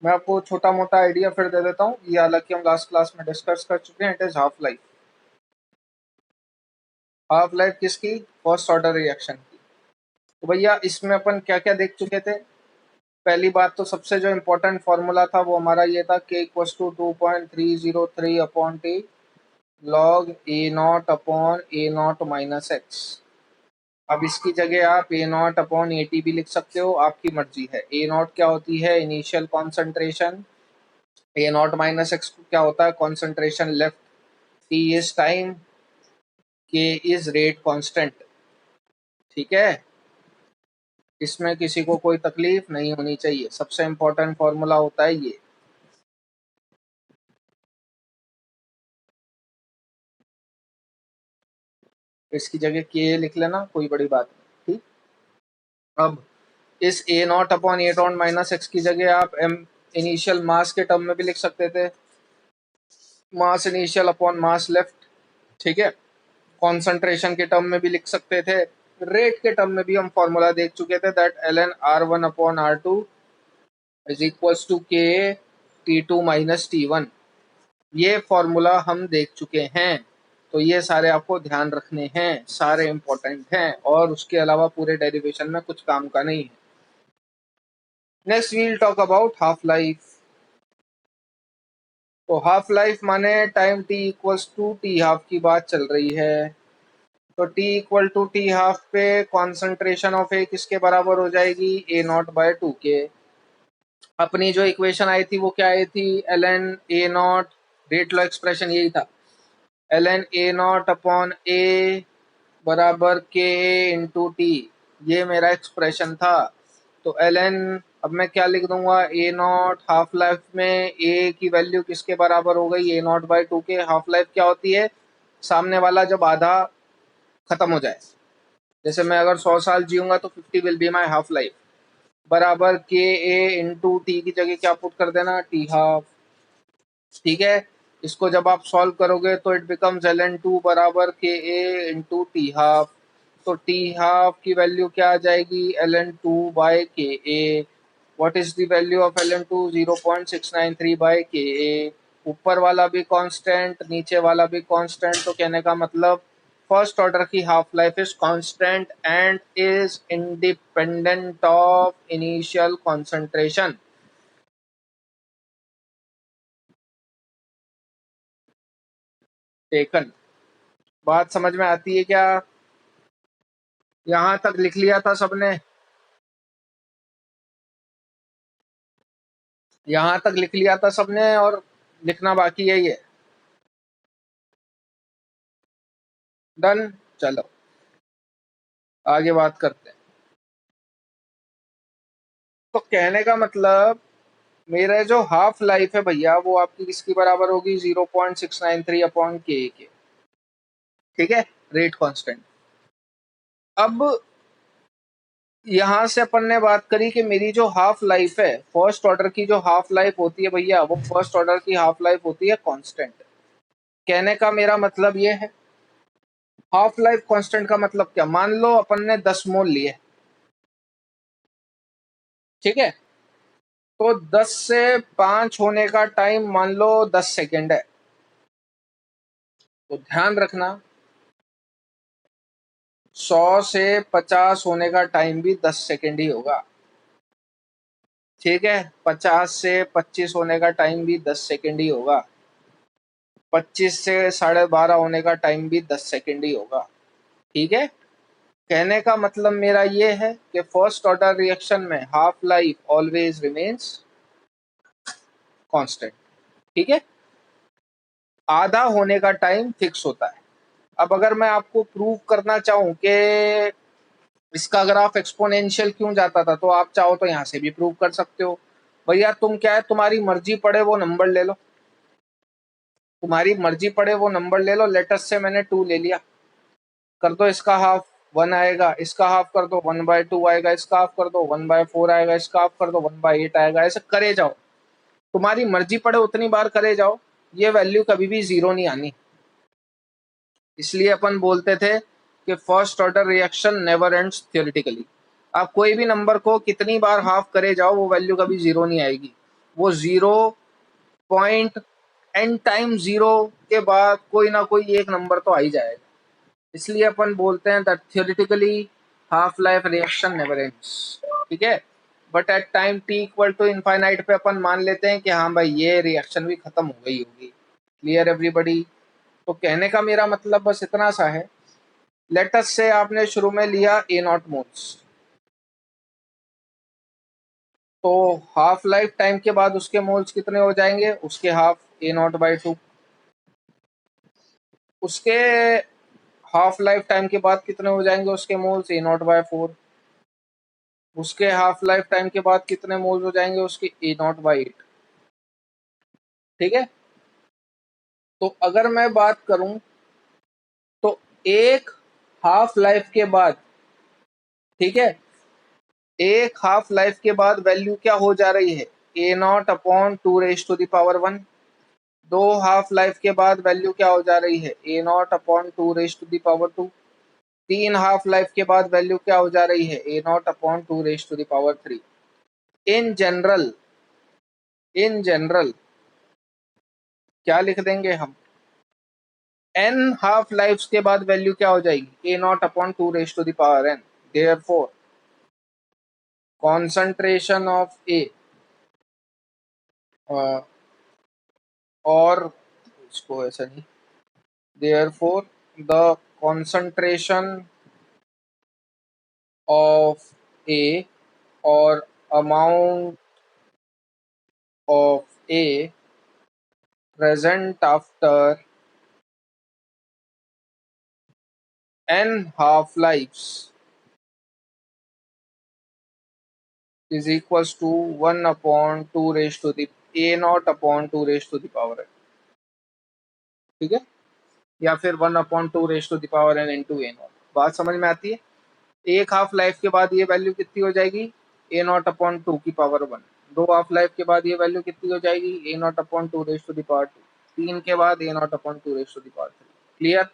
मैं आपको छोटा मोटा आइडिया फिर दे देता हूँ, ये हालांकि हम लास्ट क्लास में डिस्कस कर चुके हैं। It is half life. Half life किसकी? फर्स्ट ऑर्डर रिएक्शन की। तो भैया इसमें अपन क्या क्या देख चुके थे? पहली बात तो सबसे जो इम्पोर्टेंट फॉर्मूला था वो हमारा ये था, k equals to 2.303 upon t log A naught upon A naught minus x. अब इसकी जगह आप A naught upon A t भी लिख सकते हो, आपकी मर्जी है। ए नॉट क्या होती है? Initial concentration. A naught minus x क्या होता है? Concentration left. T is time, के इज रेट कांस्टेंट। ठीक है, इसमें किसी को कोई तकलीफ नहीं होनी चाहिए, सबसे इंपॉर्टेंट फॉर्मूला होता है ये। इसकी जगह के लिख लेना, कोई बड़ी बात नहीं। ठीक, अब इस A naught upon A naught minus X की जगह आप एम इनिशियल मास के टर्म में भी लिख सकते थे, मास इनिशियल अपॉन मास लेफ्ट। ठीक है, कॉन्सेंट्रेशन के टर्म में भी लिख सकते थे, रेट के टर्म में भी हम फॉर्मूला देख चुके थे, that L N R one upon R two is equals to K T two minus T one. ये फॉर्मूला हम देख चुके हैं, तो ये सारे आपको ध्यान रखने हैं, सारे इंपॉर्टेंट हैं, और उसके अलावा पूरे डेरिवेशन में कुछ काम का नहीं है। Next we'll talk about half life. तो हाफ लाइफ माने time T equals to T half की बात चल रही है। तो t equal to T half पे कॉन्सेंट्रेशन ऑफ ए किसके बराबर हो जाएगी? ए नॉट बाय टू के। अपनी जो इक्वेशन आई थी वो क्या आई थी? L N A naught, rate law expression यही था, L N A naught upon A बराबर के इंटू टी। ये मेरा एक्सप्रेशन था। तो एल एन, अब मैं क्या लिख दूंगा? ए नॉट हाफ लाइफ में ए की वैल्यू किसके बराबर हो गई? ए नॉट बाई टू के। हाफ लाइफ क्या होती है? सामने वाला जब आधा खत्म हो जाए, जैसे मैं अगर 100 साल जीऊंगा तो 50 will be my half life, बराबर के ए इंटू टी की जगह क्या पुट कर देना? T half. ठीक है, इसको जब आप सॉल्व करोगे तो it becomes L N two बराबर के ए इंटू टी हाफ। तो टी हाफ की वैल्यू क्या आ जाएगी? L N two by K A. What is the value of L N two? 0.693 by K A. ऊपर वाला भी कांस्टेंट, नीचे वाला भी कांस्टेंट, तो कहने का मतलब फर्स्ट ऑर्डर की half life is constant and is independent of initial concentration. Taken. बात समझ में आती है क्या? यहां तक लिख लिया था सबने? यहां तक लिख लिया था सबने और लिखना बाकी है ये? डन। चलो आगे बात करते हैं। तो कहने का मतलब मेरा जो हाफ लाइफ है भैया वो आपकी किसकी बराबर होगी? 0.693 अपॉन के। ठीक है, रेट कांस्टेंट। अब यहां से अपन ने बात करी कि मेरी जो हाफ लाइफ है, फर्स्ट ऑर्डर की जो हाफ लाइफ होती है भैया, वो फर्स्ट ऑर्डर की हाफ लाइफ होती है कांस्टेंट। कहने का मेरा मतलब ये है, हाफ लाइफ कांस्टेंट का मतलब क्या? मान लो अपन ने 10 मोल लिए, ठीक है, तो 10 से 5 होने का टाइम मान लो 10 सेकेंड है। तो ध्यान रखना 100 से 50 होने का टाइम भी 10 सेकेंड ही होगा। ठीक है, 50 से 25 होने का टाइम भी 10 सेकेंड ही होगा। 25 से 12:30 होने का टाइम भी 10 सेकेंड ही होगा। ठीक है, कहने का मतलब मेरा ये है कि फर्स्ट ऑर्डर रिएक्शन में half life always remains constant. ठीक है, आधा होने का टाइम फिक्स होता है। अब अगर मैं आपको प्रूव करना चाहूं कि इसका ग्राफ एक्सपोनेंशियल क्यों जाता था, तो आप चाहो तो यहाँ से भी प्रूव कर सकते हो। भैया तुम क्या है, तुम्हारी मर्जी पड़े वो नंबर ले लो, तुम्हारी मर्जी पड़े वो नंबर ले लो। लेटेस्ट से मैंने 2 ले लिया, कर दो इसका हाफ 1 आएगा, इसका हाफ कर दो 1/2 आएगा, इसका हाफ कर दो 1/4 आएगा, इसका हाफ कर दो 1/8 आएगा। ऐसे करे जाओ, तुम्हारी मर्जी पड़े उतनी बार करे जाओ, ये वैल्यू कभी भी जीरो नहीं आनी। इसलिए अपन बोलते थे कि first order reaction never ends theoretically. आप कोई भी नंबर को कितनी बार हाफ करे जाओ वो वैल्यू कभी जीरो नहीं आएगी। वो 0.n टाइम 0 के बाद कोई ना कोई एक नंबर तो आ ही जाएगा। इसलिए अपन बोलते हैं that theoretically half life reaction never ends. ठीक है, but at time T equal to infinite पे अपन मान लेते हैं कि हाँ भाई ये रिएक्शन भी खत्म हो गई होगी। Clear everybody? तो कहने का मेरा मतलब बस इतना सा है, लेट अस से आपने शुरू में लिया ए नॉट मोल्स, तो हाफ लाइफ टाइम के बाद उसके मोल्स कितने हो जाएंगे? उसके हाफ A0/2। उसके हाफ लाइफ टाइम के बाद कितने हो जाएंगे उसके मोल्स? A0/4। उसके हाफ लाइफ टाइम के बाद कितने मोल्स हो जाएंगे उसके? A0/8। ठीक है, तो अगर मैं बात करूं तो एक हाफ लाइफ के बाद, ठीक है, एक हाफ लाइफ के बाद वैल्यू क्या हो जा रही है? A0/2 दो हाफ लाइफ के बाद वैल्यू क्या हो जा रही है? A0/2 तीन हाफ लाइफ के बाद वैल्यू क्या हो जा रही है? A0/2 in general, in general क्या लिख देंगे हम? n हाफ लाइफ के बाद वैल्यू क्या हो जाएगी? A0/2n। देयरफॉर कॉन्सेंट्रेशन ऑफ ए, और इसको ऐसा नहीं, देयरफॉर द कॉन्सेंट्रेशन ऑफ ए और amount of A present after n half lives is equals to 1/2 raised to the A0/2 raised to the power n। ठीक है, या फिर 1/2 raised to the power n into A0। बात समझ में आती है? एक हाफ लाइफ के बाद ये वैल्यू कितनी हो जाएगी? A0/2 की पावर 1। दो हाफ लाइफ के बाद ये वैल्यू कितनी हो जाएगी? A0/2 raised to the power 2। तीन के बाद A0/2 raised to the power 3। Clear?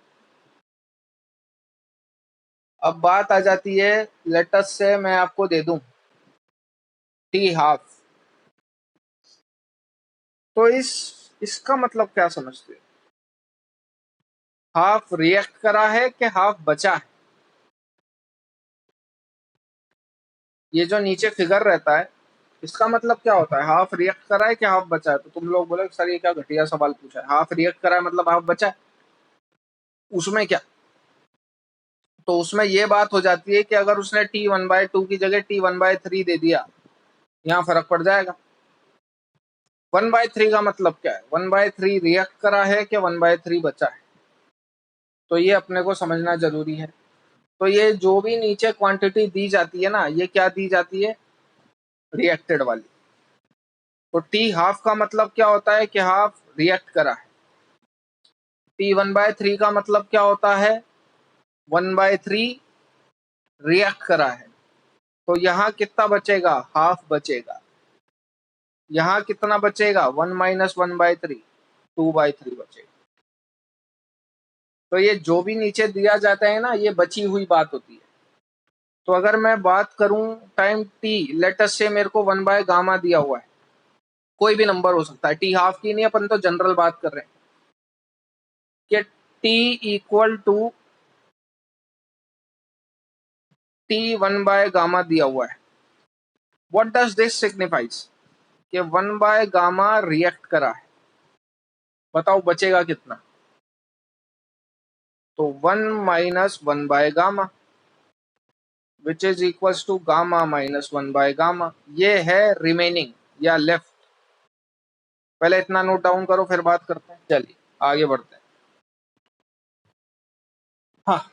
अब बात आ जाती है, लेटस से मैं आपको दे दूं टी हाफ, तो इसका मतलब क्या समझते हो? हाफ रिएक्ट करा है कि हाफ बचा है? ये जो नीचे फिगर रहता है इसका मतलब क्या होता है? हाफ रिएक्ट करा है कि हाफ बचा है? तो तुम लोग बोले सर ये क्या घटिया सवाल पूछा है, हाफ रिएक्ट करा है मतलब हाफ बचा है। उसमें क्या, तो उसमें ये बात हो जाती है कि अगर उसने T1/2 की जगह T1/3 दे दिया, यहाँ फर्क पड़ जाएगा। 1/3 का मतलब क्या है? 1/3 रिएक्ट करा है कि 1/3 बचा है? तो ये अपने को समझना जरूरी है। तो ये जो भी नीचे क्वांटिटी दी जाती है ना, ये क्या दी जाती है? रिएक्टेड वाली। तो टी हाफ का मतलब क्या होता है? कि हाफ रिएक्ट करा है। T1/3 का मतलब क्या होता है? 1/3 रिएक्ट करा है। तो यहाँ कितना बचेगा? हाफ बचेगा। यहाँ कितना बचेगा? 1 - 1/3, 2/3 बचेगा। तो ये जो भी नीचे दिया जाता है ना, ये बची हुई बात होती है। तो अगर मैं बात करूं टाइम टी, लेटस से मेरे को 1/गामा दिया हुआ है, कोई भी नंबर हो सकता है, टी हाफ की नहीं, अपन तो जनरल बात कर रहे हैं कि टी इक्वल टू T1/गामा दिया हुआ है। What does this signifies? कि 1/गामा रिएक्ट करा है। बताओ बचेगा कितना? तो 1 - 1/गामा which is equals to gamma - 1/गामा। ये है रिमेनिंग या लेफ्ट। पहले इतना नोट डाउन करो फिर बात करते हैं। चलिए आगे बढ़ते हैं। हाँ,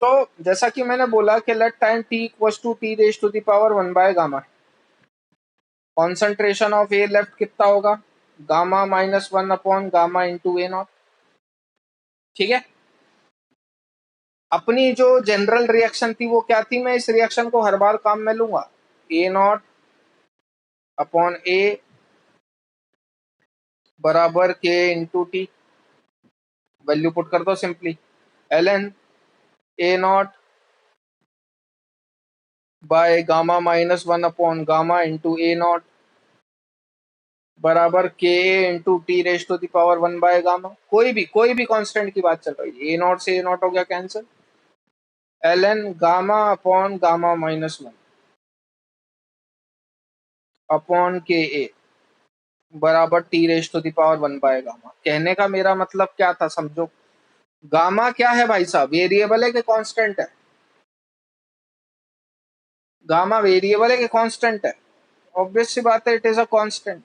तो जैसा कि मैंने बोला कि let time t equals to t raise to the power 1/गामा, कॉन्सेंट्रेशन ऑफ ए लेफ्ट कितना होगा? गामा -1/गामा इंटू A0। ठीक है, अपनी जो जनरल रिएक्शन थी वो क्या थी? मैं इस रिएक्शन को हर बार काम में लूंगा, A0/A बराबर K into T. Value put कर दो सिंपली, ln A0/गामा -1/गामा इंटू A0। बराबर K into T raise to the power 1/गामा। कोई भी कांस्टेंट की बात चल रही है, ए नॉट से ए नॉट हो गया cancel, L N gamma upon gamma minus 1 upon K A बराबर T raise to the power 1/गामा। कहने का मेरा मतलब क्या था समझो, गामा क्या है भाई साहब, वेरिएबल है कि कांस्टेंट है? गामा वेरिएबल है कि कांस्टेंट है? ऑब्वियस सी बात है, इट इज अ कांस्टेंट।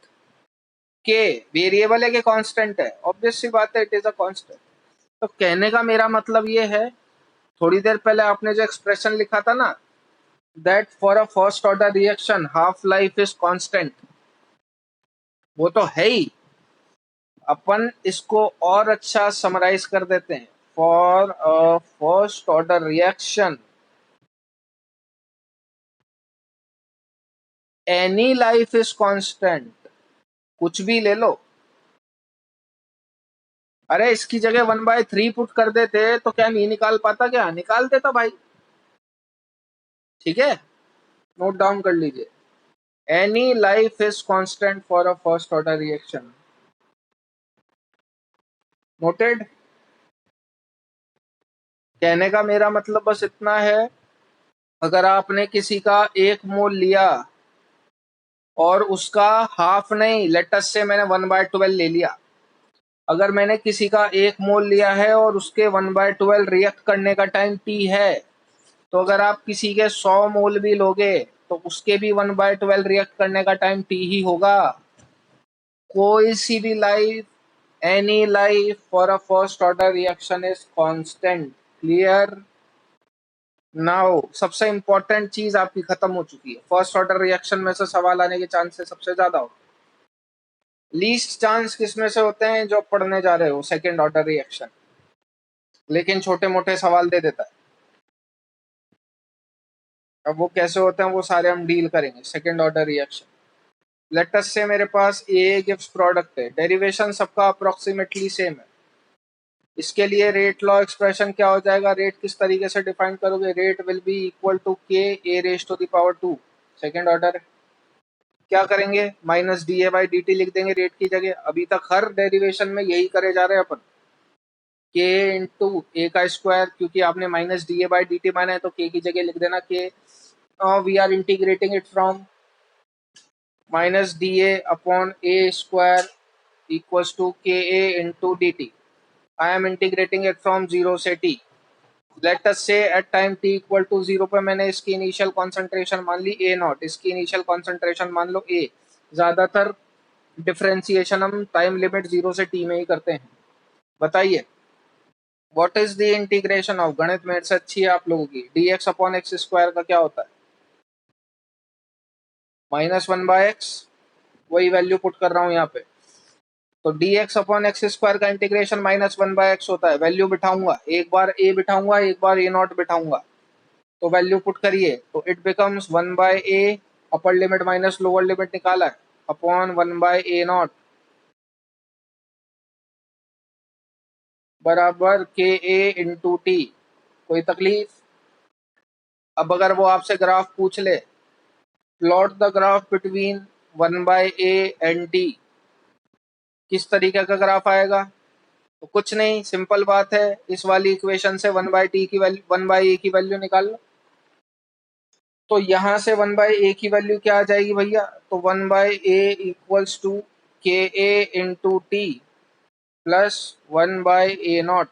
के वेरिएबल है कि कांस्टेंट है? ऑब्वियस सी बात है, इट इज अ कांस्टेंट। तो कहने का मेरा मतलब ये है, थोड़ी देर पहले आपने जो एक्सप्रेशन लिखा था ना, that for a first order reaction half life is constant, वो तो है ही। अपन इसको और अच्छा समराइज कर देते हैं, for a first order reaction any life is constant. कुछ भी ले लो, अरे इसकी जगह 1/3 पुट कर देते तो क्या नहीं निकाल पाता? क्या निकाल देता भाई? ठीक है, नोट डाउन कर लीजिए, any life is constant for a first order reaction. Noted? कहने का मेरा मतलब बस इतना है, अगर आपने किसी का 1 मोल लिया और उसका हाफ नहीं, लेटस से मैंने 1/12 ले लिया, अगर मैंने किसी का 1 मोल लिया है और उसके 1/12 रिएक्ट करने का टाइम टी है, तो अगर आप किसी के 100 मोल भी लोगे तो उसके भी 1/12 रिएक्ट करने का टाइम टी ही होगा। कोई सी भी life, any life for a first order reaction is constant. Clear? Now सबसे इंपॉर्टेंट चीज आपकी खत्म हो चुकी है, फर्स्ट ऑर्डर रिएक्शन में से सवाल आने के चांसेस सबसे ज्यादा हो, लीस्ट चांस किस में से होते हैं? जो पढ़ने जा रहे हो सेकेंड ऑर्डर रिएक्शन, लेकिन छोटे मोटे सवाल दे देता है। अब वो कैसे होते हैं वो सारे हम डील करेंगे। Second order reaction, late us से मेरे पास ए गिव्स प्रोडक्ट है, डेरिवेशन सबका अप्रोक्सीमेटली सेम है, इसके लिए रेट लॉ एक्सप्रेशन क्या हो जाएगा? रेट किस तरीके से डिफाइन करोगे? Rate will be equal to K A raise to the power 2, second order. क्या करेंगे? Minus D A by D T लिख देंगे रेट की जगह। अभी तक हर डेरिवेशन में यही करे जा रहे हैं अपन, के इंटू ए का स्क्वायर, क्योंकि आपने minus D A by D T माना है तो के की जगह लिख देना K. We are integrating it from minus D A upon A square equals to K A into D T. I am integrating it from 0 से T. Let us say at time T equal to 0 पे मैंने इसकी initial concentration मान ली A naught, इसकी initial concentration मान लो ए। ज्यादातर डिफरेंशिएशन हम टाइम लिमिट 0 से टी में ही करते हैं। बताइए, what is the integration of, गणित मेरे से अच्छी है आप लोगों की, D x upon x square का क्या होता है? -1/x, वही वैल्यू पुट कर रहा हूँ यहाँ पे। तो D x upon x square का इंटीग्रेशन -1/x होता है। वैल्यू बिठाऊंगा, एक बार ए बिठाऊंगा, एक बार ए नॉट बिठाऊंगा, तो वैल्यू पुट करिए तो it becomes 1/a, upper limit minus lower limit निकाला है, अपॉन 1/a नॉट बराबर के ए इंटू टी। कोई तकलीफ? अब अगर वो आपसे ग्राफ पूछ ले, plot the graph between 1/a and T, किस तरीके का ग्राफ आएगा? तो कुछ नहीं, सिंपल बात है, इस वाली इक्वेशन से 1/t की वैल्यू, 1/a की वैल्यू निकाल लो। तो यहां से 1/a की वैल्यू क्या आ जाएगी भैया? तो 1/a equals to K A into T plus 1/a naught.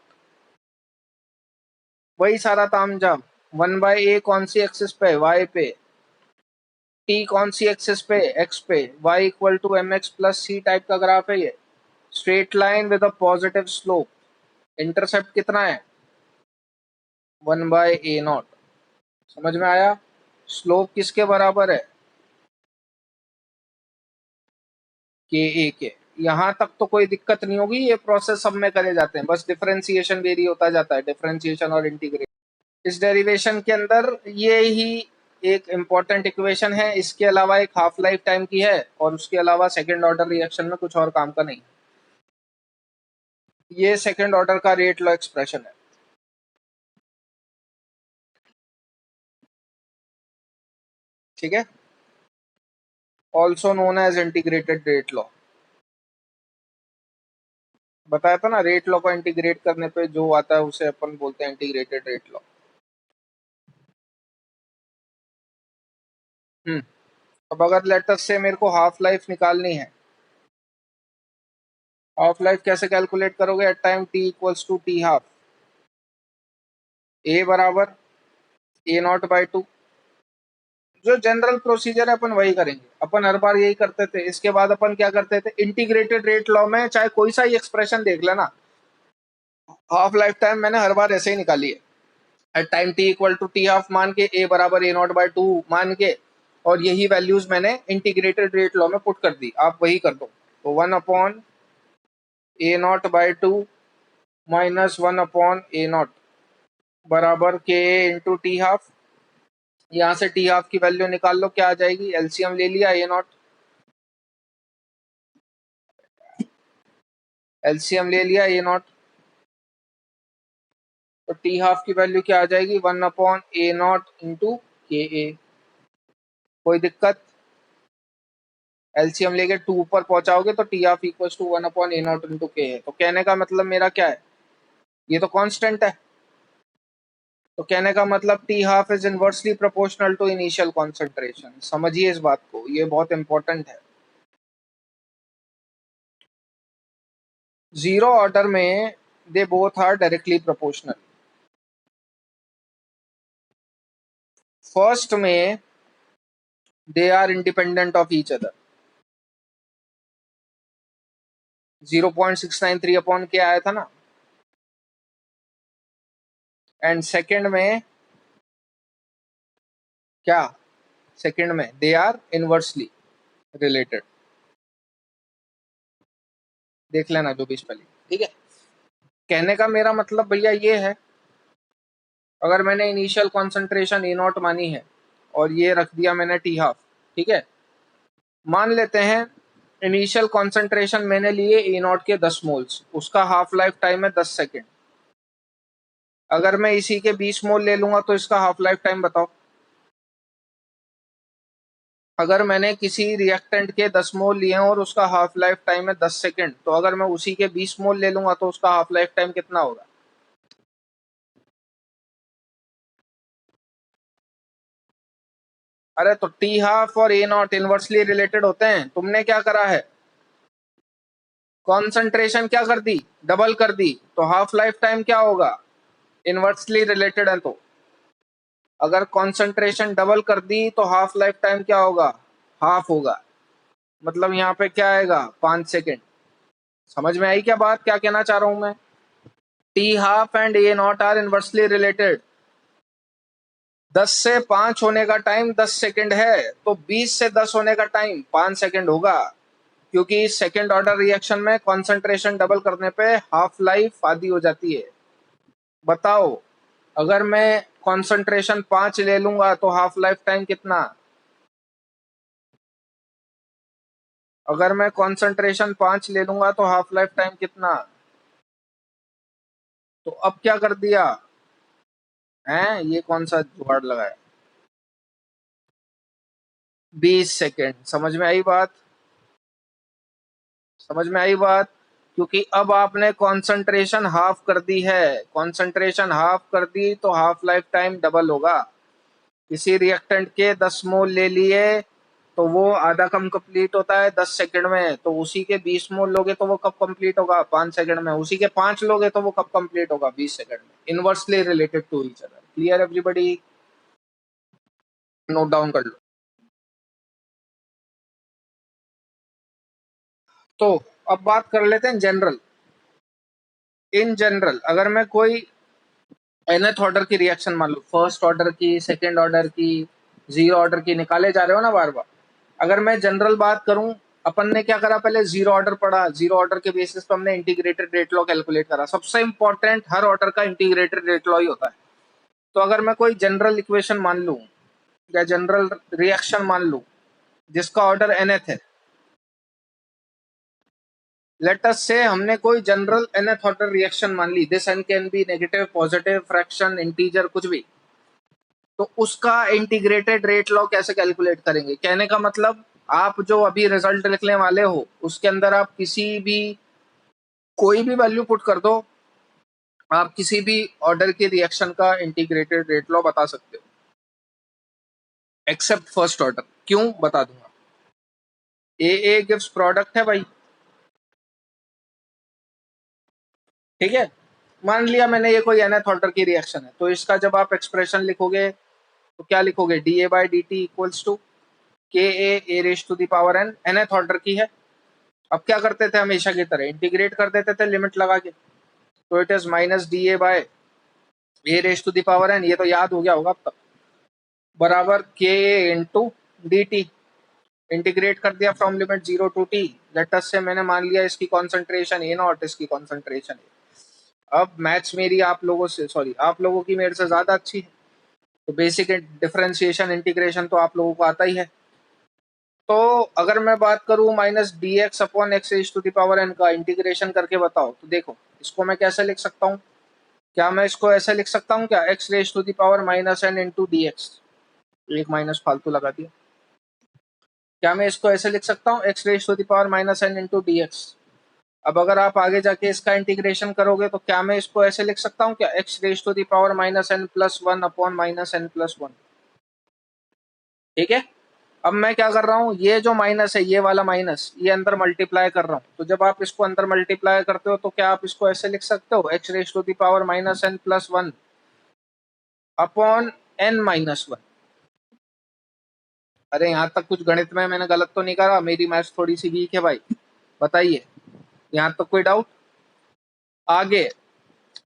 वही सारा तामझाम, 1/a कौन सी एक्सिस पे? वाई पे। टी कौन सी एक्सिस पे? एक्स पे। Y equal to M X plus C type का ग्राफ है ये, straight line with a positive slope. Intercept कितना है? 1/a not. समझ में आया? स्लोप किसके बराबर है? के ए के। यहाँ तक तो कोई दिक्कत नहीं होगी, ये प्रोसेस सब में करे जाते हैं, बस डिफरेंशिएशन वेरी होता जाता है, डिफरेंशिएशन और इंटीग्रेशन। इस डेरिवेशन के अंदर ये ही एक इम्पॉर्टेंट इक्वेशन है, इसके अलावा एक हाफ लाइफ टाइम की है, और उसके अलावा सेकेंड ऑर्डर रिएक्शन में कुछ और काम का नहीं। ये सेकेंड ऑर्डर का रेट लॉ एक्सप्रेशन है। ठीक है, also known as integrated rate law. बताया था ना, रेट लॉ को इंटीग्रेट करने पे जो आता है उसे अपन बोलते हैं इंटीग्रेटेड रेट लॉ। हम्म। अब अगर लेटर से मेरे को हाफ लाइफ निकालनी है, हाफ लाइफ कैसे कैलकुलेट करोगे? At time T equals to T half, A बराबर ए नॉट बाई टू। जो जनरल प्रोसीजर है अपन वही करेंगे, अपन हर बार यही करते थे। इसके बाद अपन क्या करते थे, इंटीग्रेटेड रेट लॉ में चाहे कोई सा ही एक्सप्रेशन देख लेना, हाफ लाइफ टाइम मैंने हर बार ऐसे ही निकाली है। At time T equal to T half मान के, ए बराबर ए नॉट बाय टू मान के, और यही वैल्यूज मैंने इंटीग्रेटेड रेट लॉ में पुट कर दी। आप वही कर दो। तो 1 upon A naught by to minus 1 upon A not बराबर के इंटू टी हाफ। यहाँ से टी हाफ की वैल्यू निकाल लो, क्या आ जाएगी? एलसीएम ले लिया ए नॉट, एलसीएम ले लिया ए नॉट, तो टी हाफ की वैल्यू क्या आ जाएगी? 1 अपॉन ए नॉट इंटू के ए। कोई दिक्कत? एलसीएम लेके टू ऊपर पहुंचाओगे तो T half equal to 1 upon A naught into k है। तो कहने का मतलब मेरा क्या है, ये तो कांस्टेंट है, तो कहने का मतलब t half is inversely proportional to initial concentration. समझिए इस बात को, ये बहुत इंपॉर्टेंट है। जीरो ऑर्डर में they both are directly proportional. First में they are independent of each other. 0.693 upon K आया था ना। एंड सेकंड में क्या? सेकंड में दे आर इनवर्सली रिलेटेड। देख लेना जो भी स्पेलिंग, ठीक है। कहने का मेरा मतलब भैया ये है, अगर मैंने इनिशियल कॉन्सेंट्रेशन ए नॉट मानी है और ये रख दिया मैंने टी हाफ, ठीक है। मान लेते हैं इनिशियल कॉन्सेंट्रेशन मैंने लिए ए नॉट के 10 मोल्स, उसका हाफ लाइफ टाइम है 10 सेकेंड। अगर मैं इसी के 20 मोल ले लूंगा तो इसका हाफ लाइफ टाइम बताओ। अगर मैंने किसी रिएक्टेंट के 10 मोल लिए हैं और उसका हाफ लाइफ टाइम है 10 सेकेंड, तो अगर मैं उसी के 20 मोल ले लूंगा तो उसका हाफ लाइफ टाइम कितना होगा? अरे तो टी हाफ और ए नॉट इनवर्सली रिलेटेड होते हैं। तुमने क्या करा है, कॉन्सेंट्रेशन क्या कर दी? डबल कर दी। तो हाफ लाइफ टाइम क्या होगा? इनवर्सली रिलेटेड है, तो अगर कॉन्सेंट्रेशन डबल कर दी तो हाफ लाइफ टाइम क्या होगा? हाफ होगा। मतलब यहाँ पे क्या आएगा? 5 सेकेंड। समझ में आई क्या बात, क्या कहना चाह रहा हूं मैं? T half and A naught are inversely related. 10 से 5 होने का टाइम 10 सेकेंड है, तो 20 से 10 होने का टाइम 5 सेकेंड होगा, क्योंकि सेकेंड ऑर्डर रिएक्शन में कॉन्सेंट्रेशन डबल करने पे हाफ लाइफ आधी हो जाती है। बताओ, अगर मैं कॉन्सेंट्रेशन 5 ले लूंगा तो हाफ लाइफ टाइम कितना? अगर मैं कॉन्सेंट्रेशन 5 ले लूंगा तो हाफ लाइफ टाइम कितना? तो अब क्या कर दिया है, ये कौन सा जुगाड़ लगाया? 20 सेकेंड। समझ में आई बात? समझ में आई बात? क्योंकि अब आपने कंसंट्रेशन हाफ कर दी है, कंसंट्रेशन हाफ कर दी तो हाफ लाइफ टाइम डबल होगा। किसी रिएक्टेंट के 10 मोल ले लिए तो वो आधा कम कंप्लीट होता है 10 सेकंड में, तो उसी के 20 मोल लोगे तो वो कब कंप्लीट होगा? 5 सेकंड में। उसी के 5 लोगे तो वो कब कंप्लीट होगा? 20 सेकंड में। Inversely related to each other. Clear everybody? Note down कर लो। तो अब बात कर लेते हैं जनरल। इन जनरल अगर मैं कोई nth ऑर्डर की रिएक्शन मान लो, फर्स्ट ऑर्डर की, सेकंड ऑर्डर की, जीरो ऑर्डर की निकाले जा रहे हो ना बार बार। अगर मैं जनरल बात करूं, अपन ने क्या करा, पहले जीरो ऑर्डर पढ़ा, जीरो ऑर्डर के बेसिस पर हमने इंटीग्रेटेड रेट लॉ कैलकुलेट करा। सबसे इंपॉर्टेंट हर ऑर्डर का इंटीग्रेटेड रेट लॉ ही होता है। तो अगर मैं कोई जनरल इक्वेशन मान लूं या जनरल रिएक्शन मान लूं जिसका ऑर्डर nth है, लेट अस से हमने कोई जनरल nth ऑर्डर रिएक्शन मान ली, this N can be negative, positive, fraction, integer, कुछ भी, तो उसका इंटीग्रेटेड रेट लॉ कैसे कैलकुलेट करेंगे? कहने का मतलब आप जो अभी रिजल्ट लिखने वाले हो उसके अंदर आप किसी भी कोई भी वैल्यू पुट कर दो, आप किसी भी ऑर्डर के रिएक्शन का इंटीग्रेटेड रेट लॉ बता सकते हो एक्सेप्ट फर्स्ट ऑर्डर। क्यों बता दूंगा। ए गिव्स प्रोडक्ट है भाई, ठीक है। मान लिया मैंने ये कोई nth ऑर्डर की रिएक्शन है, तो इसका जब आप एक्सप्रेशन लिखोगे तो क्या लिखोगे, D A by D T equals to K A raise to the power N, nth order की है। अब क्या करते थे हमेशा की तरह, इंटीग्रेट कर देते थे लिमिट लगा के, तो it is minus D A by A raise to the power n, ये तो याद हो गया होगा अब तक, बराबर के A into D t. Integrate कर दिया from limit 0 to t, let's से मैंने मान लिया इसकी कॉन्सेंट्रेशन ए नॉट, इसकी कॉन्सेंट्रेशन ए। अब मैथ्स मेरी आप लोगों से, सॉरी आप लोगों की मेरे से ज्यादा अच्छी है, तो बेसिक डिफरेंशिएशन इंटीग्रेशन तो आप लोगों को आता ही है। तो अगर मैं बात करूं minus d x upon x raise to the power n का, इंटीग्रेशन करके बताओ, तो देखो इसको मैं कैसे लिख सकता हूँ। क्या मैं इसको ऐसे लिख सकता हूँ क्या, x raise to the power minus n into d x, एक माइनस फालतू लगा दिया। क्या मैं इसको ऐसे लिख सकता हूँ, x raise to the power minus n into d x. अब अगर आप आगे जाके इसका इंटीग्रेशन करोगे तो क्या मैं इसको ऐसे लिख सकता हूँ क्या, x raise to the power minus n plus one upon minus n plus one, ठीक है। अब मैं क्या कर रहा हूँ, ये जो माइनस है, ये वाला माइनस, ये अंदर मल्टीप्लाई कर रहा हूँ, तो जब आप इसको अंदर मल्टीप्लाई करते हो तो क्या आप इसको ऐसे लिख सकते हो, x raise to the power minus n plus one upon N minus one. अरे यहाँ तक कुछ गणित में मैंने गलत तो नहीं करा, मेरी मैथ्स थोड़ी सी वीक है भाई, बताइए, यहाँ तक कोई डाउट। आगे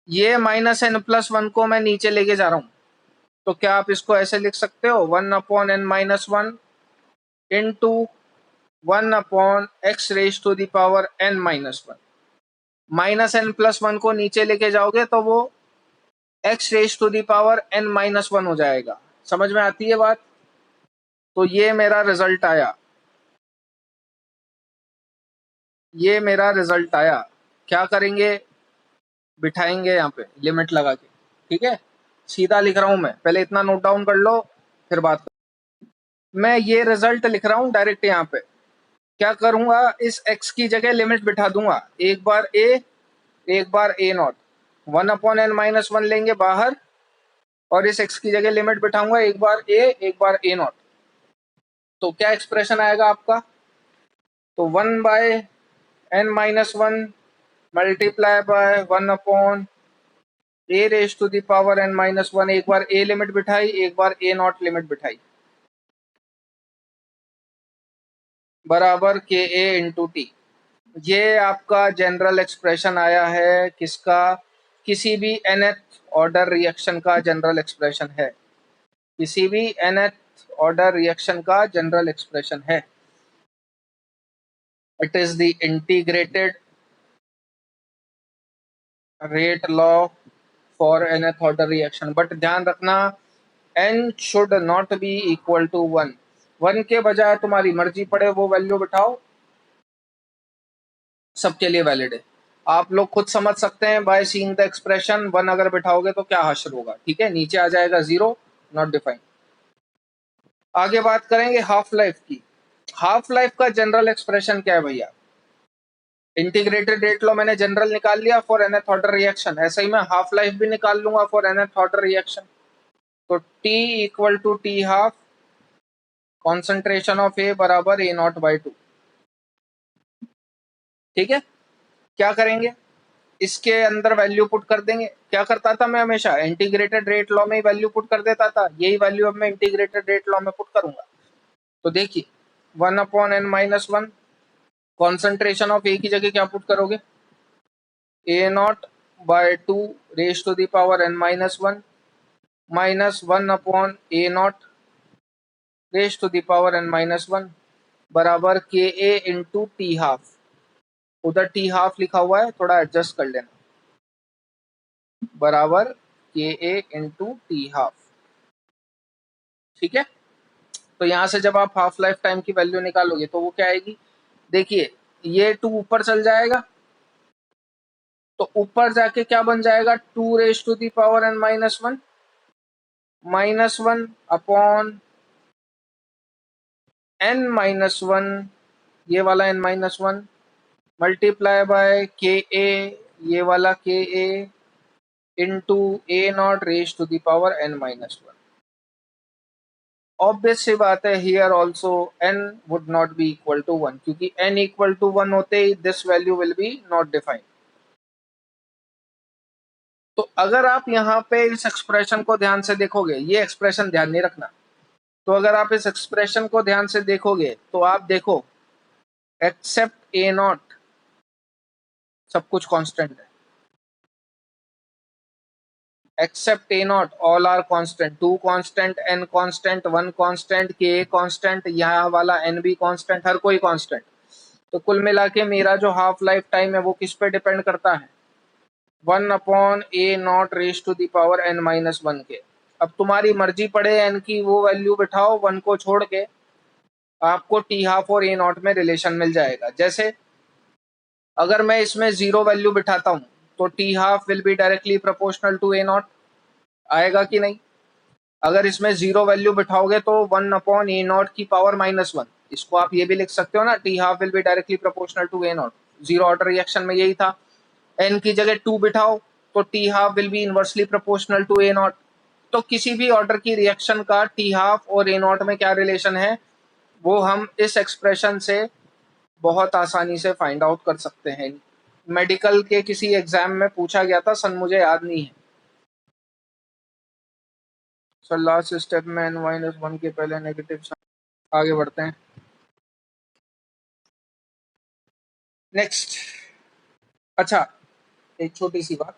ये माइनस एन प्लस वन को मैं नीचे लेके जा रहा हूँ, तो क्या आप इसको ऐसे लिख सकते हो, one upon N minus one into one upon x raise to the power N minus one. Minus n plus one को नीचे लेके जाओगे तो वो x raise to the power N minus one हो जाएगा। समझ में आती है बात। तो ये मेरा रिजल्ट आया, ये मेरा रिजल्ट आया। क्या करेंगे, बिठाएंगे यहाँ पे लिमिट लगा के, ठीक है। सीधा लिख रहा हूं मैं, पहले इतना नोट डाउन कर लो फिर बात कर। मैं ये रिजल्ट लिख रहा हूँ डायरेक्ट यहाँ पे। क्या करूंगा, इस x की जगह लिमिट बिठा दूंगा, एक बार a एक बार a naught, one upon N minus one लेंगे बाहर, और इस x की जगह लिमिट बिठाऊंगा, एक बार a एक बार a नॉट। तो क्या एक्सप्रेशन आएगा आपका, तो one by n minus one multiply by one upon A raise to the power N minus one, एक बार a लिमिट बिठाई एक बार a नॉट लिमिट बिठाई, बराबर के ए इंटू टी। ये आपका जनरल एक्सप्रेशन आया है किसका, किसी भी nth ऑर्डर रिएक्शन का जनरल एक्सप्रेशन है, किसी भी nth ऑर्डर रिएक्शन का जनरल एक्सप्रेशन है। It is the integrated rate law for nth order reaction. But ध्यान रखना, n should not be equal to one, one के बजाय तुम्हारी मर्जी पड़े वो वैल्यू बिठाओ, सबके लिए वैलिड है। आप लोग खुद समझ सकते हैं by seeing the expression, one अगर बिठाओगे तो क्या हासिल होगा, ठीक है, नीचे आ जाएगा जीरो, नॉट डिफाइंड। आगे बात करेंगे हाफ लाइफ की। हाफ लाइफ का जनरल एक्सप्रेशन क्या है भैया, इंटीग्रेटेड रेट लॉ मैंने जनरल निकाल लिया फॉर nth ऑर्डर रिएक्शन, ऐसे ही मैं हाफ लाइफ भी निकाल लूंगा फॉर nth ऑर्डर रिएक्शन। तो T equal to T half concentration of A बराबर ए नॉट बाई टू, ठीक है। क्या करेंगे, इसके अंदर वैल्यू पुट कर देंगे। क्या करता था मैं, हमेशा इंटीग्रेटेड रेट लॉ में ही वैल्यू पुट कर देता था, यही वैल्यू अब मैं इंटीग्रेटेड रेट लॉ में पुट करूंगा। तो देखिए one upon N minus one, concentration of A की जगह क्या पुट करोगे, A naught by two raise to the power N minus one minus one upon A naught raise to the power N minus one, बराबर के A into T half. उधर T half लिखा हुआ है, थोड़ा एडजस्ट कर लेना, बराबर के ए इंटू टी हाफ, ठीक है। तो यहाँ से जब आप हाफ लाइफ टाइम की वैल्यू निकालोगे तो वो क्या आएगी, देखिए ये टू ऊपर चल जाएगा, तो ऊपर जाके क्या बन जाएगा, two raise to the power N minus one minus one upon N minus one, ये वाला N minus one multiply by K A, ये वाला K A into A naught raise to the power n minus one. Obvious सी बात है, here also n would not be equal to one, क्योंकि n equal to one होते ही this value will be not defined. तो अगर आप यहाँ पे इस एक्सप्रेशन को ध्यान से देखोगे, ये एक्सप्रेशन ध्यान नहीं रखना, तो अगर आप इस एक्सप्रेशन को ध्यान से देखोगे तो आप देखो एक्सेप्ट ए नॉट सब कुछ कांस्टेंट है, except A naught all are constant, two constant, n constant, one constant, k constant, यहाँ वाला n भी कांस्टेंट, हर कोई कांस्टेंट। तो कुल मिला के मेरा जो हाफ लाइफ टाइम है वो किस पे डिपेंड करता है, one upon A naught raise to the power n minus one के। अब तुम्हारी मर्जी पड़े n की वो वैल्यू बिठाओ, वन को छोड़ के आपको टी हाफ और ए नॉट में रिलेशन मिल जाएगा। जैसे अगर मैं इसमें जीरो वैल्यू बिठाता हूं तो T half will be directly proportional to A naught, आएगा कि नहीं? अगर इसमें जीरो वैल्यू बिठाओगे तो वन अपॉन ए नॉट की पावर माइनस वन, इसको आप ये भी लिख सकते हो ना, t half will be directly proportional to A naught. Zero order reaction में यही था, एन की जगह टू बिठाओ तो T half will be inversely proportional to A naught. तो किसी भी ऑर्डर की रिएक्शन का टी हाफ और ए नॉट में क्या रिलेशन है वो हम इस एक्सप्रेशन से बहुत आसानी से फाइंड आउट कर सकते हैं। मेडिकल के किसी एग्जाम में पूछा गया था, सन मुझे याद नहीं है। सर लास्ट स्टेप में n माइनस वन के पहले नेगेटिव साइन। आगे बढ़ते हैं। नेक्स्ट, अच्छा एक छोटी सी बात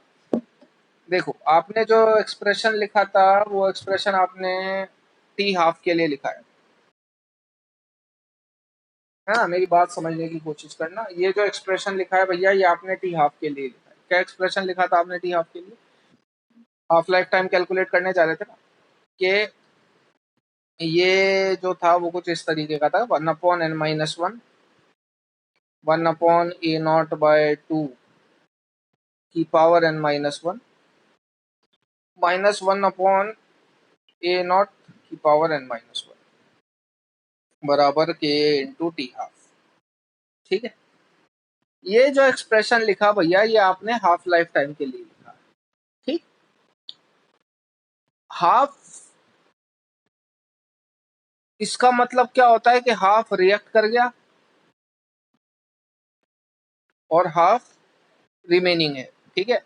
देखो, आपने जो एक्सप्रेशन लिखा था वो एक्सप्रेशन आपने टी हाफ के लिए लिखा है ना? मेरी बात समझने की कोशिश करना, ये जो एक्सप्रेशन लिखा है भैया ये आपने टी हाफ के लिए लिखा है। क्या एक्सप्रेशन लिखा था आपने टी हाफ के लिए? हाफ लाइफ टाइम कैलकुलेट करने जा रहे थे ना, कि ये जो था वो कुछ इस तरीके का था, one upon n minus one, one upon A naught by two की power n minus one, minus one upon A naught की पावर n माइनस वन बराबर के इंटू टी हाफ। ठीक है, ये जो एक्सप्रेशन लिखा भैया ये आपने हाफ लाइफ टाइम के लिए लिखा। ठीक, हाफ, इसका मतलब क्या होता है कि हाफ रिएक्ट कर गया और हाफ रिमेनिंग है। ठीक है,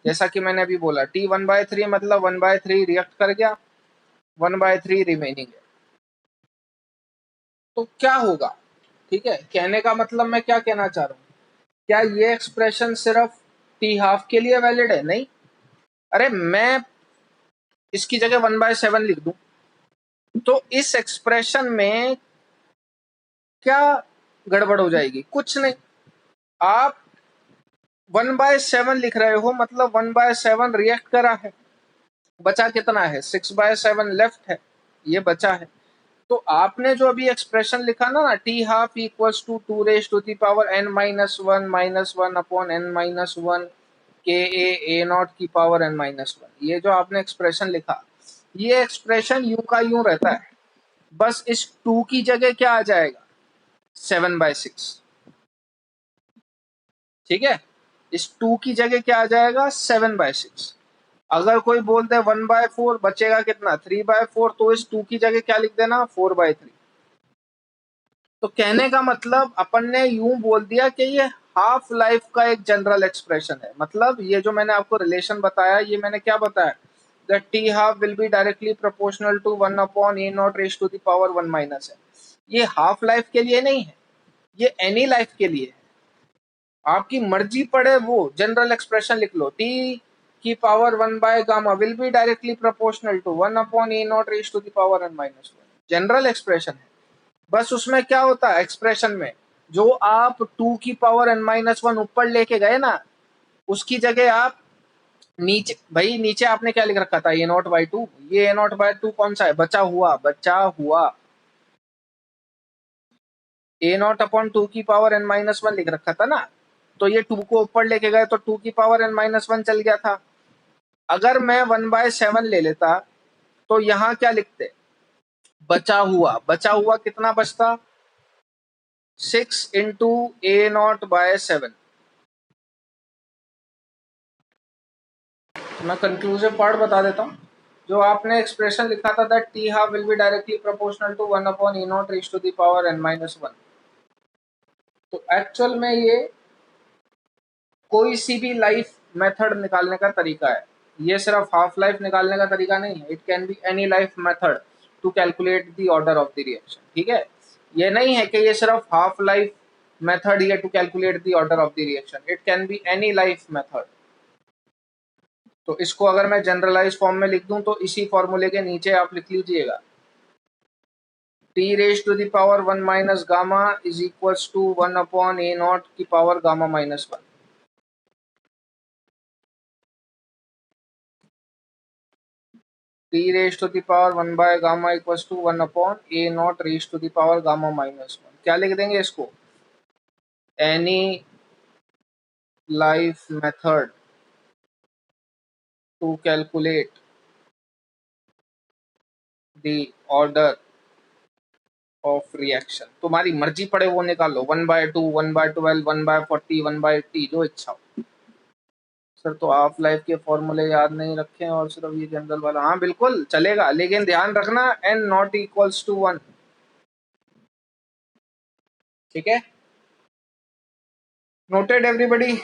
जैसा कि मैंने अभी बोला टी वन बाय थ्री मतलब वन बाय थ्री रिएक्ट कर गया, वन बाय थ्री रिमेनिंग है। तो क्या होगा? ठीक है, कहने का मतलब मैं क्या कहना चाह रहा हूँ, क्या ये एक्सप्रेशन सिर्फ टी हाफ के लिए वैलिड है? नहीं, अरे मैं इसकी जगह वन बाय सेवन लिख दूं तो इस एक्सप्रेशन में क्या गड़बड़ हो जाएगी? कुछ नहीं, आप वन बाय सेवन लिख रहे हो मतलब वन बाय सेवन रिएक्ट करा है, बचा कितना है? सिक्स बाय सेवन लेफ्ट है, ये बचा है। तो आपने जो अभी एक्सप्रेशन लिखा ना, t half equals to two raise to the power n minus one upon n minus one k A naught की पावर n माइनस वन, ये जो आपने एक्सप्रेशन लिखा ये एक्सप्रेशन यूं का यूं रहता है, बस इस टू की जगह क्या आ जाएगा? Seven by six. ठीक है, इस टू की जगह क्या आ जाएगा? Seven by six. अगर कोई बोल दे वन बाय फोर, बचेगा कितना? थ्री बाय फोर, तो इस टू की जगह क्या लिख देना? Four by three. तो कहने का मतलब अपन ने यूं बोल दिया कि ये हाफ लाइफ का एक जनरल एक्सप्रेशन है। मतलब ये जो मैंने आपको रिलेशन बताया, ये मैंने क्या बताया, that t half will be directly proportional to one upon A naught raise to the power one minus है। ये हाफ लाइफ के लिए नहीं है, ये एनी लाइफ के लिए है। आपकी मर्जी पड़े वो जनरल एक्सप्रेशन लिख लो, टी की power one by gamma will be directly proportional to one upon A naught raise to the power n minus one, general expression है। बस उसमें क्या होता है एक्सप्रेशन में, जो आप टू की पावर n माइनस वन ऊपर लेके गए ना, उसकी जगह आप नीचे, भाई नीचे आपने क्या लिख रखा था? ए नॉट बाई टू। ये ए नॉट बाई टू कौन सा है? बचा हुआ, बचा हुआ ए नॉट अपॉन टू की पावर n माइनस वन लिख रखा था ना, तो ये टू को ऊपर लेके गए तो टू की पावर n माइनस वन चल गया था। अगर मैं वन बाय सेवन ले लेता तो यहाँ क्या लिखते? बचा हुआ, बचा हुआ कितना बचता? 6 इंटू A0/7। मैं कंक्लूसिव पार्ट बता देता हूँ। जो आपने एक्सप्रेशन लिखा था that t half will be directly proportional to 1/A0 raise to the power n-1, तो एक्चुअल में ये कोई सी भी लाइफ मेथड निकालने का तरीका है। ये सिर्फ हाफ लाइफ निकालने का तरीका नहीं है। It can be any life method to calculate the order of the reaction. ठीक है, ये नहीं है कि ये सिर्फ हाफ लाइफ मेथड ही है to calculate the order of the reaction. It can be any life method. तो इसको अगर मैं जनरलाइज फॉर्म में लिख दूं तो इसी फॉर्मूले के नीचे आप लिख लीजिएगा t raise to the power 1 minus gamma is equals to 1/A0 की पावर गामा-1। t raise to the power 1 by gamma equals to 1/A0 raise to the power गामा-1। क्या लिख देंगे इसको? Any life method to calculate the order of reaction. तुम्हारी मर्जी पड़े वो निकालो, 1/2, 1/12, 1/40, 1/80, जो इच्छा हो। सर तो हाफ लाइफ के फॉर्मूले याद नहीं रखे और सिर्फ ये जनरल वाला, हाँ बिल्कुल चलेगा, लेकिन ध्यान रखना n नॉट इक्वल्स टू 1। ठीक है, नोटेड एवरीबडी?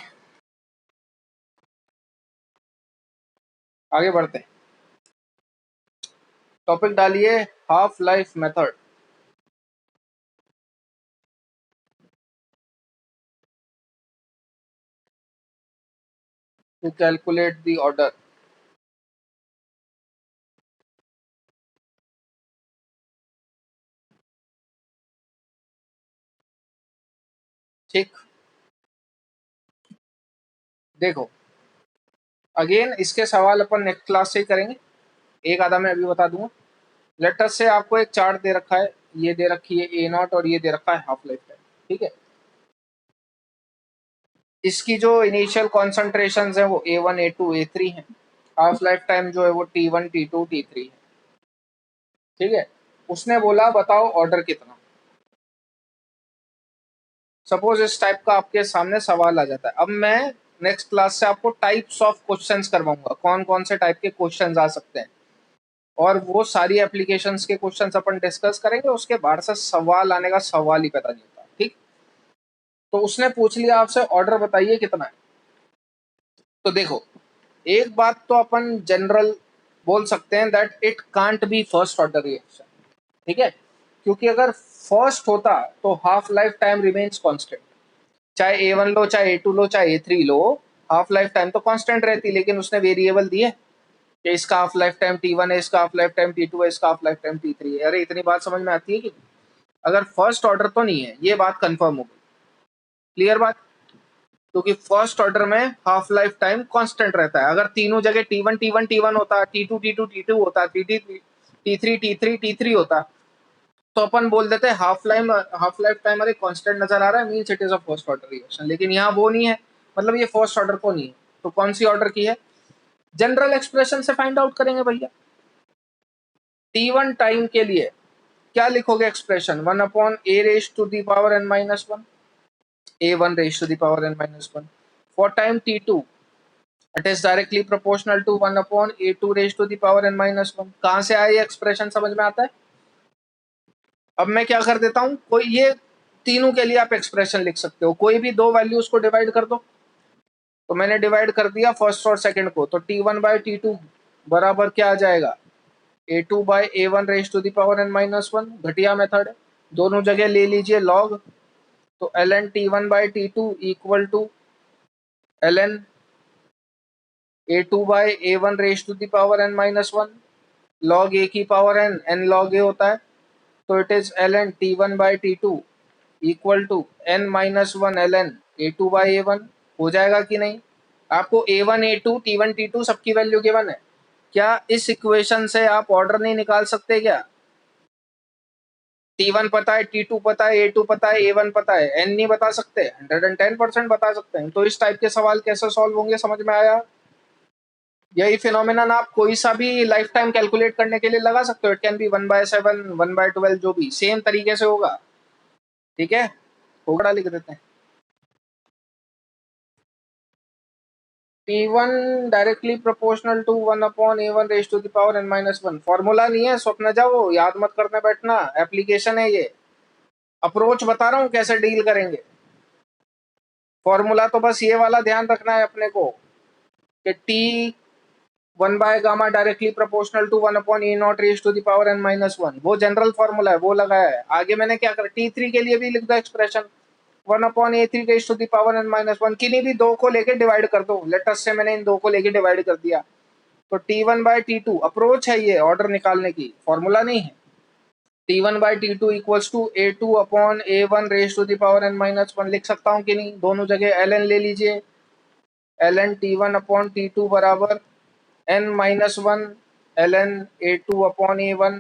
आगे बढ़ते हैं, टॉपिक डालिए half life method. To calculate the order. ठीक, देखो अगेन इसके सवाल अपन नेक्स्ट क्लास से ही करेंगे, एक आधा मैं अभी बता दूंगा। लेटर से आपको एक चार्ट दे रखा है, ये दे रखी है A0 और ये दे रखा है हाफ लाइफ टाइम। ठीक है, इसकी जो इनिशियल कॉन्सेंट्रेशन है वो A1, A2, A3 है। हाफ लाइफ टाइम जो है वो T1, T2, T3 है। ठीक है, उसने बोला बताओ ऑर्डर कितना। सपोज इस टाइप का आपके सामने सवाल आ जाता है। अब मैं नेक्स्ट क्लास से आपको टाइप्स ऑफ क्वेश्चंस करवाऊंगा, कौन कौन से टाइप के क्वेश्चंस आ सकते हैं, और वो सारी एप्लीकेशंस के क्वेश्चंस अपन डिस्कस करेंगे। उसके बाद से सवाल आने का सवाल ही पता नहीं होता। ठीक, तो उसने पूछ लिया आपसे ऑर्डर बताइए कितना है। तो देखो, एक बात तो अपन जनरल बोल सकते हैं that it can't be first order reaction. ठीक है, क्योंकि अगर फर्स्ट होता तो half life time remains constant. चाहे A1 लो, चाहे A2 लो, चाहे A3 लो, हाफ लाइफ टाइम तो कांस्टेंट रहती। लेकिन उसने वेरिएबल दिए कि इसका हाफ लाइफ टाइम T1 है, इसका हाफ लाइफ टाइम T2 है, इसका हाफ लाइफ टाइम T3 है। अरे इतनी बात समझ में आती है कि अगर फर्स्ट ऑर्डर तो नहीं है, ये बात कंफर्म हो गई। क्लियर बात? क्योंकि फर्स्ट ऑर्डर में हाफ लाइफ टाइम कांस्टेंट रहता है। अगर तीनों जगह T1 T1 T1 होता, T2 T2 T2 होता, T3 T3 T3 होता, तो अपन बोल देते हाफ लाइफ टाइम अरे कांस्टेंट नजर आ रहा है, means it is a first order reaction. लेकिन यहाँ वो नहीं है, मतलब ये फर्स्ट ऑर्डर को नहीं है। तो कौन सी ऑर्डर की है? जनरल एक्सप्रेशन से फाइंड आउट करेंगे भैया। T1 टाइम के लिए क्या लिखोगे expression? 1/A raise to the power n-1, A1 raise to the power n-1। For time T2 it is directly proportional to 1/A2 raise to the power n-1। कहां से आया ये एक्सप्रेशन, समझ में आता है? अब मैं क्या कर देता हूं, कोई ये तीनों के लिए आप एक्सप्रेशन लिख सकते हो, कोई भी दो वैल्यूज को डिवाइड कर दो। तो मैंने डिवाइड कर दिया फर्स्ट और सेकंड को, तो T1/T2 बराबर क्या आ जाएगा? A2/A1 raise to the power n-1। घटिया मेथड है, दोनों जगह ले लीजिए लॉग। तो ln T1/T2 equal to ln A2/A1 raise to the power n-1। Log A की पावर n लॉग ए होता है, तो it is ln T1/T2 equal to n-1 ln A2/A1। हो जाएगा कि नहीं? आपको A1 A2 T1 T2 सबकी वैल्यू गिवन है। क्या इस इक्वेशन से आप ऑर्डर नहीं निकाल सकते क्या? T1 पता है, T2 पता है, A2 पता है, A1 पता है, N नहीं बता सकते? 110% बता सकते हैं। तो इस टाइप के सवाल कैसे सॉल्व होंगे, समझ में आया? यही फिनोमिनन आप कोई सा भी लाइफ टाइम कैलकुलेट करने के लिए लगा सकते हो। इट कैन बी 1/7, 1/12, जो भी सेम तरीके से होगा। ठीक है, बड़ा लिख देते हैं। T1 directly proportional to 1/A1 raise to the power n-1। Formula नहीं है स्वप्न, जाओ याद मत करने बैठना, एप्लीकेशन है ये। अप्रोच बता रहा हूँ कैसे डील करेंगे। फॉर्मूला तो बस ये वाला ध्यान रखना है अपने को कि T1/गामा directly proportional to 1/A0 raise to the power n-1। वो जनरल फॉर्मूला है, वो लगाया है। आगे मैंने क्या करा, T3 के लिए भी लिख दो expression 1/A3 raise to the power n-1। किन्हीं भी दो को लेके डिवाइड कर दो। लेटेस्ट से मैंने इन दो को लेके डिवाइड कर दिया, तो T1/T2 अप्रोच है ये, ऑर्डर निकालने की, फॉर्मूला नहीं है। T1/T2 equals to A2/A1 raise to the power n-1 लिख सकता हूँ कि नहीं? दोनों जगह ln ले लीजिए। ln T1/T2 बराबर n-1 ln A2/A1।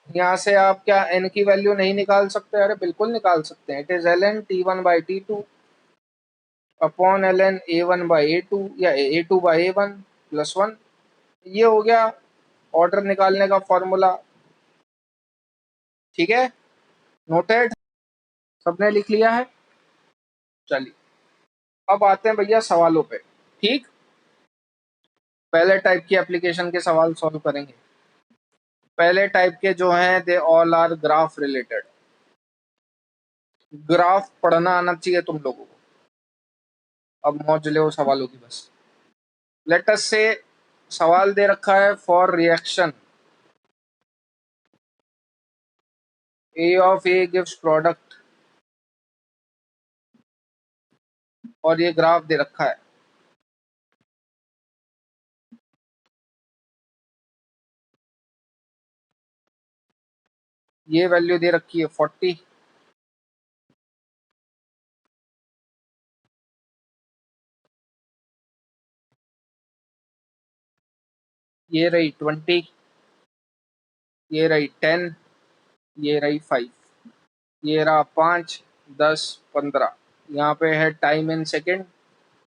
यहाँ से आप क्या n की वैल्यू नहीं निकाल सकते? अरे बिल्कुल निकाल सकते हैं। It is ln T1/T2 upon ln A1/A2 या A2/A1 प्लस 1। ये हो गया ऑर्डर निकालने का फॉर्मूला। ठीक है, नोटेड, सबने लिख लिया है? चलिए अब आते हैं भैया सवालों पे। ठीक, पहले टाइप की एप्लीकेशन के सवाल सॉल्व करेंगे। पहले टाइप के जो हैं they all are graph related. Graph पढ़ना आना चाहिए तुम लोगों को, अब मौज लो सवालों की बस। लेट अस से सवाल दे रखा है for reaction A of A gives product, और ये ग्राफ दे रखा है। ये वैल्यू दे रखी है 40, ये रही 20, ये रही 10, ये रही 5, ये रहा 5, 10, 15। यहाँ पे है टाइम इन सेकेंड,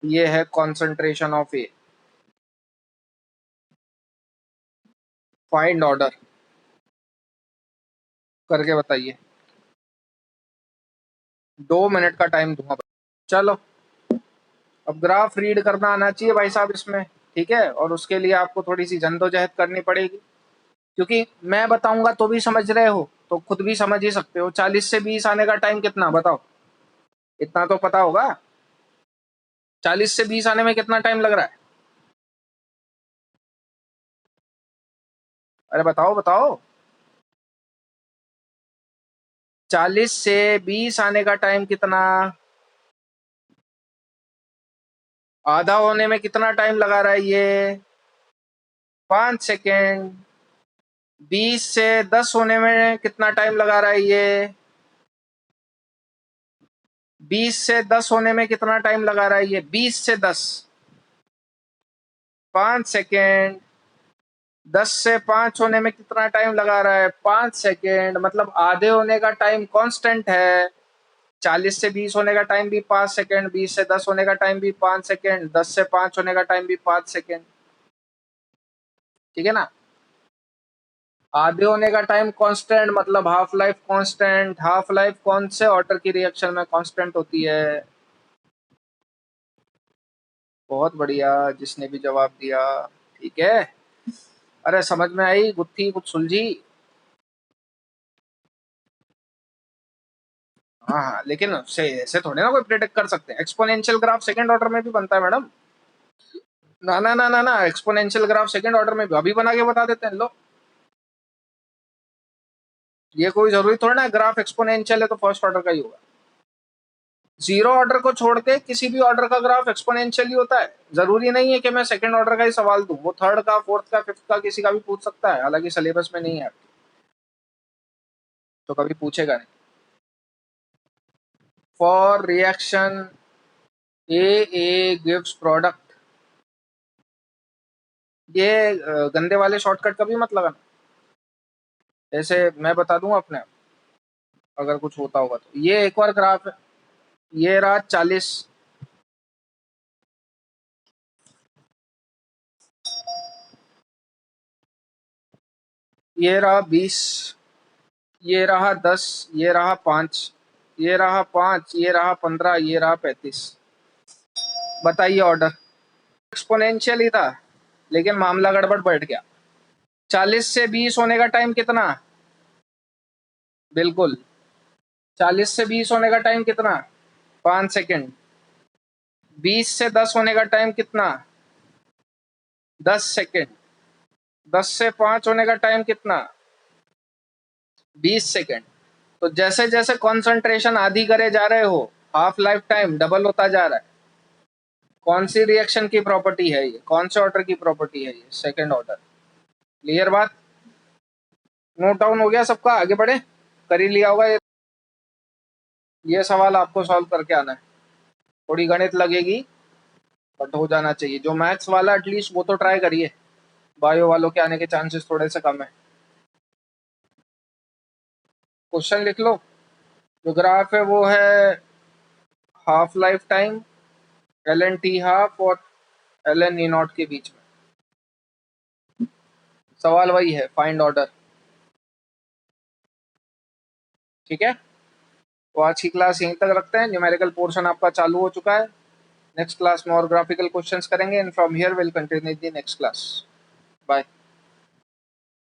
ये है concentration of A. Find order करके बताइए। 2 मिनट का टाइम दूंगा। चलो अब ग्राफ रीड करना आना चाहिए भाई साहब इसमें, ठीक है? और उसके लिए आपको थोड़ी सी जद्दोजहद करनी पड़ेगी, क्योंकि मैं बताऊंगा तो भी समझ रहे हो तो खुद भी समझ ही सकते हो। 40 से 20 आने का टाइम कितना बताओ? इतना तो पता होगा। 40 से 20 आने में कितना टाइम लग रहा है? अरे बताओ बताओ। 40 से 20 आने का टाइम कितना? आधा होने में कितना टाइम लगा रहा है ये? 5 सेकेंड। 20 से 10 होने में कितना टाइम लगा रहा है ये? 20 से 10 होने में कितना टाइम लगा रहा है ये? 20 से 10, 5 सेकेंड। 10 से 5 होने में कितना टाइम लगा रहा है? 5 सेकेंड। मतलब आधे होने का टाइम कांस्टेंट है। 40 से 20 होने का टाइम भी 5 सेकेंड, 20 से 10 होने का टाइम भी 5 सेकेंड, 10 से 5 होने का टाइम भी 5 सेकेंड। ठीक है ना? आधे होने का टाइम कांस्टेंट मतलब half life constant. Half life कौन से ऑर्डर की रिएक्शन में कांस्टेंट होती है? बहुत बढ़िया, जिसने भी जवाब दिया। ठीक है, अरे समझ में आई गुत्थी, कुछ सुलझी? हाँ हाँ, लेकिन से ऐसे थोड़े ना कोई प्रेडिक्ट कर सकते हैं। एक्सपोनेंशियल ग्राफ सेकंड ऑर्डर में भी बनता है मैडम। ना ना ना ना ना, एक्सपोनेंशियल ग्राफ सेकंड ऑर्डर में भी अभी बना के बता देते हैं लोग। ये कोई जरूरी थोड़ा ना ग्राफ एक्सपोनेंशियल है तो फर्स्ट ऑर्डर का ही होगा। जीरो ऑर्डर को छोड़ के किसी भी ऑर्डर का ग्राफ एक्सपोनेंशियल ही होता है। जरूरी नहीं है कि मैं सेकंड ऑर्डर का ही सवाल दूं, वो थर्ड का, फोर्थ का, फिफ्थ का किसी का भी पूछ सकता है। हालांकि सिलेबस में नहीं है आपके, तो कभी पूछेगा नहीं। For reaction A gives product, ये गंदे वाले शॉर्टकट कभी मत लगाना। ऐसे मैं बता दूंगा अपने आप, अगर कुछ होता होगा तो। ये एक और ग्राफ है, ये रहा 40, ये रहा 20, ये रहा 10, ये रहा 5, ये रहा 5, ये रहा 15, ये रहा 35। बताइए ऑर्डर। एक्सपोनेंशियल ही था लेकिन मामला गड़बड़ बैठ गया। 40 से 20 होने का टाइम कितना? बिल्कुल 40 से 20 होने का टाइम कितना? 5 सेकेंड। 20 से 10 होने का टाइम कितना? 10 सेकेंड। 10 से 5 होने का टाइम कितना? 20 सेकेंड। तो जैसे जैसे कॉन्सेंट्रेशन आधी करे जा रहे हो, हाफ लाइफ टाइम डबल होता जा रहा है। कौन सी रिएक्शन की प्रॉपर्टी है ये? कौन से ऑर्डर की प्रॉपर्टी है ये? Second order. क्लियर बात? नोट डाउन हो गया सबका? आगे बढ़े? कर ही लिया होगा ये सवाल आपको सॉल्व करके आना है। थोड़ी गणित लगेगी बट हो जाना चाहिए। जो मैथ्स वाला एटलीस्ट वो तो ट्राई करिए, बायो वालों के आने के चांसेस थोड़े से कम है। क्वेश्चन लिख लो। जो ग्राफ है वो है half life time, l n t half और एल एन ई नॉट के बीच में। सवाल वही है, फाइंड ऑर्डर। ठीक है, तो आज की क्लास यहीं तक रखते हैं। न्यूमेरिकल पोर्शन आपका चालू हो चुका है। नेक्स्ट क्लास में और ग्राफिकल क्वेश्चंस करेंगे and from here will continue the next class. Bye.